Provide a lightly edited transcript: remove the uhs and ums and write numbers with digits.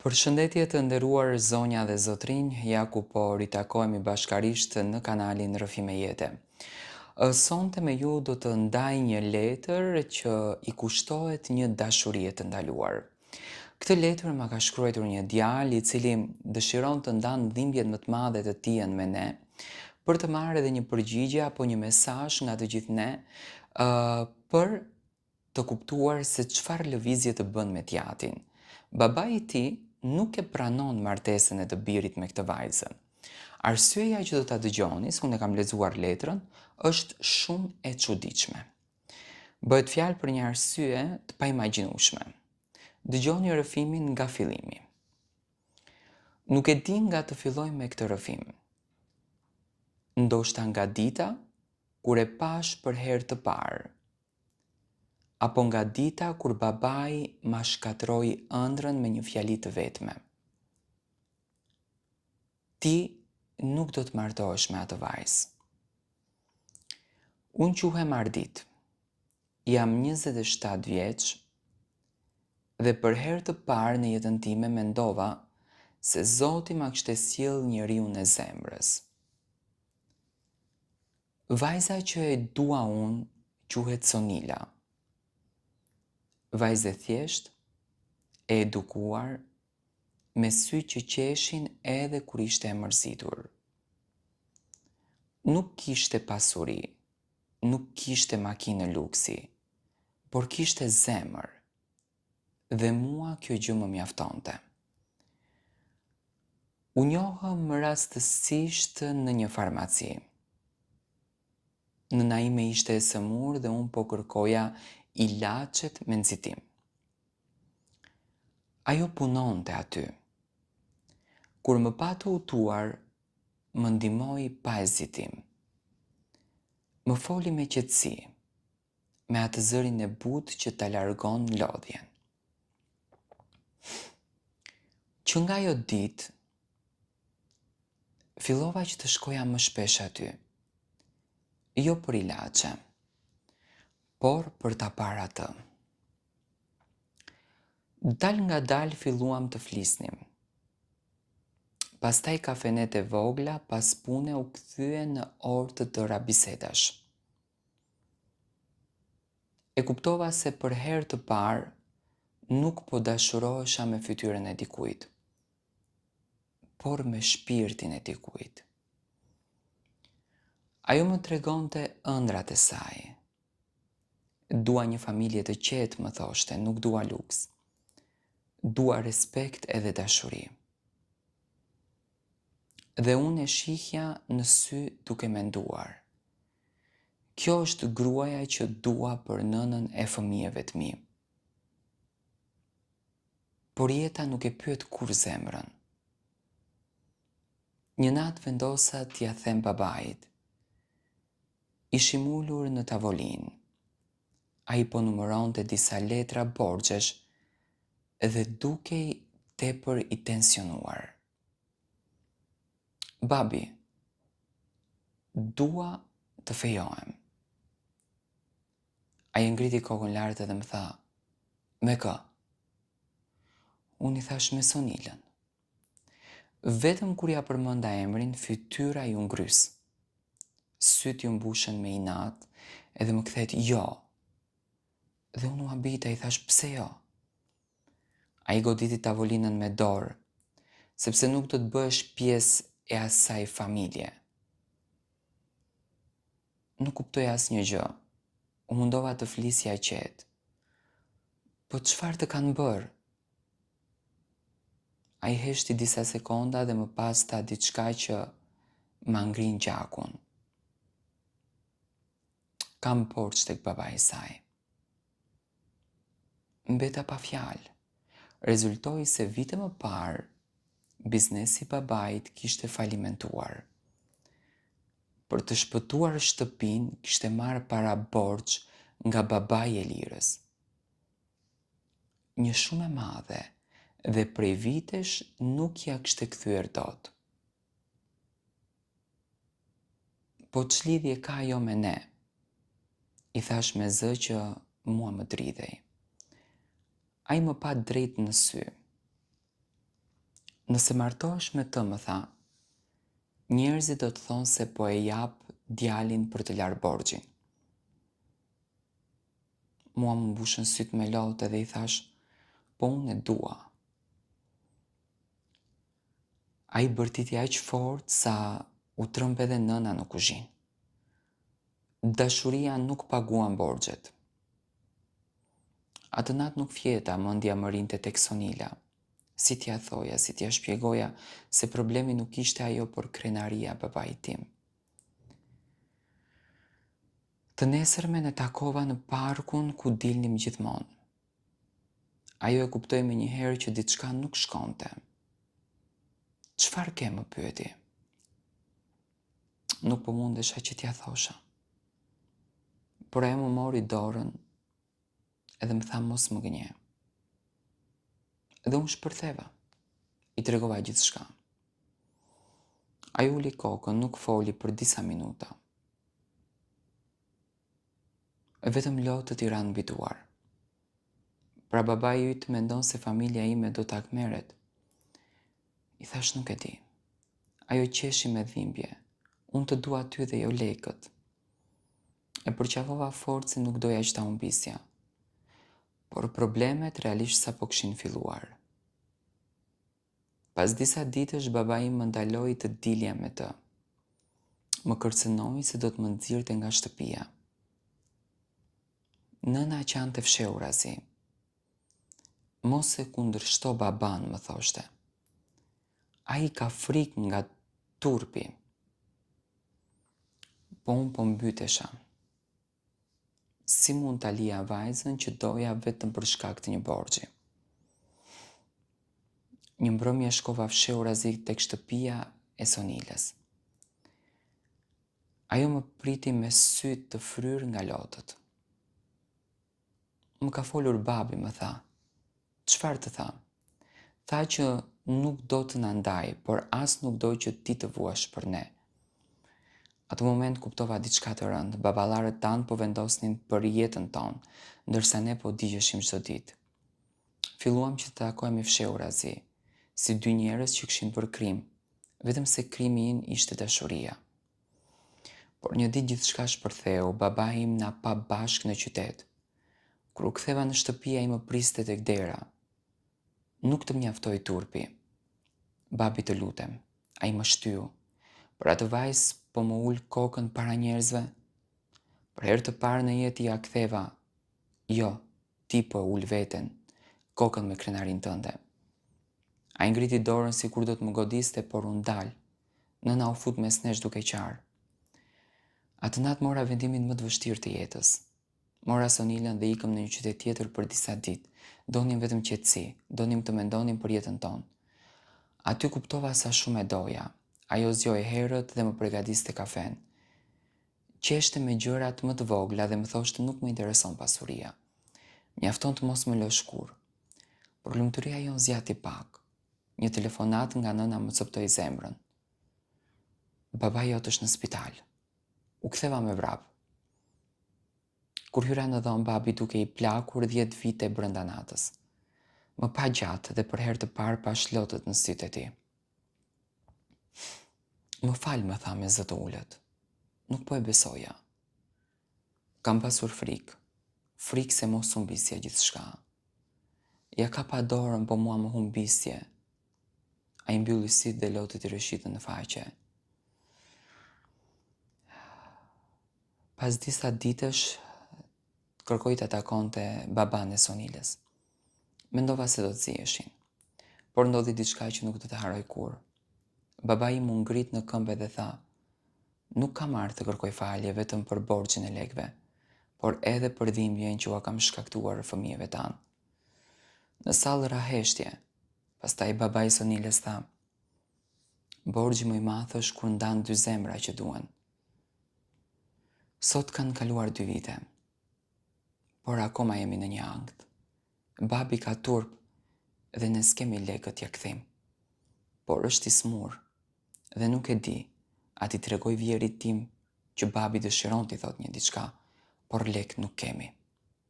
Përshëndetje të nderuar zonja dhe zotrinj, ja ku po ritakohemi bashkarisht në kanalin Rrëfime Jete. Sonte me ju do të ndaj një letër që i kushtohet një dashurie të ndaluar. Këtë letër ma ka shkruar një djalë i cili dëshiron të ndanë dhimbjet më të madhe të tij me ne, për të marrë edhe një përgjigje apo një mesazh nga të gjithë ne, për të kuptuar se çfarë lëvizje të bën me tjatin. Babai i tij nuk e pranon martesën e të birit me këtë vajzë. Arsyeja që do ta dëgjoni, se unë e kam lexuar letrën, është shumë e çuditshme. Bëhet fjalë për një arsye të paimagjinueshme. Dëgjoni rrëfimin nga fillimi. Nuk e di nga të filloj me këtë rrëfim. Ndoshta nga dita kur e pash për herë të parë, apo nga dita kur babai ma shkatroi ëndrrën me një fjali të vetme. Ti nuk do të martohesh me atë vajzë. Unë quhem Ardit, jam 27 vjeç dhe për herë të parë në jetën time mendova se Zoti ma kishte sjell njeriu e zemrës. Vajza që e dua unë quhet Sonila. Vajzë e thjesht, e edukuar, me sy që qeshin edhe kur ishte e mërzitur. Nuk kishte pasuri, nuk kishte makinë luksi, por kishte zemër, dhe mua kjo gjë më mjaftonte. U njohëm rastësisht në një farmaci. Nëna ime ishte e sëmur dhe unë po kërkoja ilaçet me nxitim. Ajo punonte aty. Kur më pa të hutuar, më ndihmoi pa hezitim. Më foli me qetësi, me atë zërin e butë që ta largon lodhjen. Që nga ajo ditë, fillova që të shkoja më shpesh aty. Jo për ilaçe, por për ta parë atë. Dal nga dal filluam të flisnim. Pastaj kafenet e vogla pas pune u kthye në orë të tëra bisedash. E kuptova se për herë të parë nuk po dashurohesha me fytyrën e dikujt, por me shpirtin e dikujt. Ajo më tregonte ëndrat e saj. Dua një familje të qetë, më thoshte, nuk dua luks. Dua respekt edhe dashuri. Dhe unë e shihja në sy duke menduar. Kjo është gruaja që dua për nënën e fëmijëve të mi. Por jeta nuk e pyet kur zemrën. Një natë vendosa t'ia them babait. Ishim ulur në tavolinë. Ai po numëronte disa letra borxhesh dhe dukej tepër i tensionuar. Babi, dua të fejohem. Ai ngriti kokën lart dhe më tha, me kë? Unë i thash me Sonilën. Vetëm kur ja përmenda emrin, fytyra ju ngrys. Syt ju mbushen me inat edhe më kthehet jo. Dhe unë u habita, i thash pse jo? Ai goditi tavolinën me dorë, sepse nuk do të bëhesh pjesë e asaj familje. Nuk kuptoj asnjë gjë. U mundova të flisja qetë. Po çfarë të kanë bërë? Ai heshti disa sekonda dhe më pas tha diçka që ma ngrin gjakun. Kam borxh tek babai i saj. Mbeta pa fjalë. Rezultoi se vite më parë, biznesi i babait kishte falimentuar. Për të shpëtuar shtëpinë, kishte marrë para borxh nga babai i lirës. Një shumë e madhe dhe prej vitesh nuk ja kishte kthyer dot. Po ç'lidhje ka ajo me ne? I thash me zë që mua më dridhej. Ai më pa drejt në sy. Nëse martohesh me të, më tha, njerëzit do të thonë se po e jap djalin për të larë borxhin. Mua më mbushën sytë me lotë dhe i thash, po unë e dua. A i bërtiti aq fort sa u trëmb edhe nëna në kuzhinë. Dashuria nuk paguan borxhet. Atë natë nuk fjeta, mendja më rinte tek Sonila. Si t'ja thoja, si t'ja shpjegoja se problemi nuk ishte ajo, por krenaria babait tim. Të nesërmen e takova në parkun ku dilnim gjithmonë. Ajo e kuptoi menjëherë që diçka nuk shkonte. Çfarë ke, më pyeti? Nuk po mundesha që t'ja thosha. Por ajo më mori dorën edhe më tha mos më gënje. Dhe unë shpërtheva. I tregova gjithçka. Ajo uli kokën, nuk foli për disa minuta. E vetëm lotët i ranë mbi duar. Pra babai yt mendon se familja ime do ta akmeret. I thash nuk e di. Ajo qeshi me dhimbje. Unë të dua ty dhe jo lekët. E përqafova fort se nuk doja që ta humbisja. Por problemet realisht sa po kishin filluar. Pas disa ditësh babai im më ndaloi të dilja me të. Më kërcënoi se do të më nxirrte nga shtëpia. Nëna qante fshehurazi. Mos e kundërshto baban, më thoshte. Ai ka frikë nga turpi. Po unë po mbytesha. Si mund ta lija vajzën që doja vetëm për shkak të një borxhi. Një mbrëmje shkova fshehurazi tek shtëpia e Sonilës. Ajo më priti me sy të fryrë nga lotët. Më ka folur babi, më tha. Çfarë të tha? Tha që nuk do të na ndaj, por as nuk do që ti të vuash për ne. Atë moment kuptova diçka të rëndë. Baballarët tanë po vendosnin për jetën tonë, ndërsa ne po digjeshim çdo ditë. Filluam që të takohemi fshehurazi, si dy njerëz që kishin bërë krim, vetëm se krimi im ishte dashuria. Por një ditë gjithçka shpërtheu, babai im na pa bashkë në qytet. Kur u ktheva në shtëpi, ai më priste tek dera. Nuk të mjaftoi turpi. Babi, të lutem. Ai më shtyu. Por atë vajzë po më ul kokën para njerëzve. Për herë të parë në jetë ja ktheva. Jo, ti po ul veten, kokën me krenarin tënde. Ai ngriti dorën sikur do të më godiste, por u ndal. Nëna u fut mes nesh duke qarë. Atë natë mora vendimin më të vështirë të jetës. Mora Sonilën dhe ikëm në një qytet tjetër për disa ditë. Donim vetëm qetësi, donim të mendonim për jetën tonë. Aty kuptova sa shumë e doja. Ajo zgjoi herët dhe më përgatiste kafen. Qeshte me gjërat më të vogla dhe më thoshte nuk më intereson pasuria. Mjafton të mos më lësh kurrë. Por lumturia jon zgjati pak. Një telefonat nga nëna më coptoi zemrën. Babai jot është në spital. U ktheva me vrap. Kur hyra në dhomë, babi duke i plakur 10 vite brenda natës. Më pa gjatë dhe për herë të parë pa shlotët në sytë e tij. Më fal, më tha me zë të ulët. Nuk po e besoja. Kam pasur frikë. Frikë se mos humbisja gjithçka. Ja ka pa dorën, po mua më humbisje. Ai mbylli sytë dhe lotët i rëshitën në faqe. Pas disa ditësh, kërkoi të takonte baban e Sonilës. Mendova se do të ziheshin, por ndodhi diçka që nuk do të haroj kurrë. Babai mu ngrit në këmbë dhe tha, nuk kam ardhur të kërkoj falje vetëm për borxhin e lekëve, por edhe për dhimbjen që ua kam shkaktuar fëmijëve tanë. Në sallë ra heshtje, pastaj babai i Sonilës tha, borxhi më i madh është kur ndan dy zemra që duan. Sot kanë kaluar 2 vite, por akoma jemi në një ankth. Babi ka turp dhe ne s'kemi lekët ja kthim. Por është i smur dhe nuk e di, a ti tregoj vjerit tim që babi dëshiron t'i thot një diçka, por lek nuk kemi.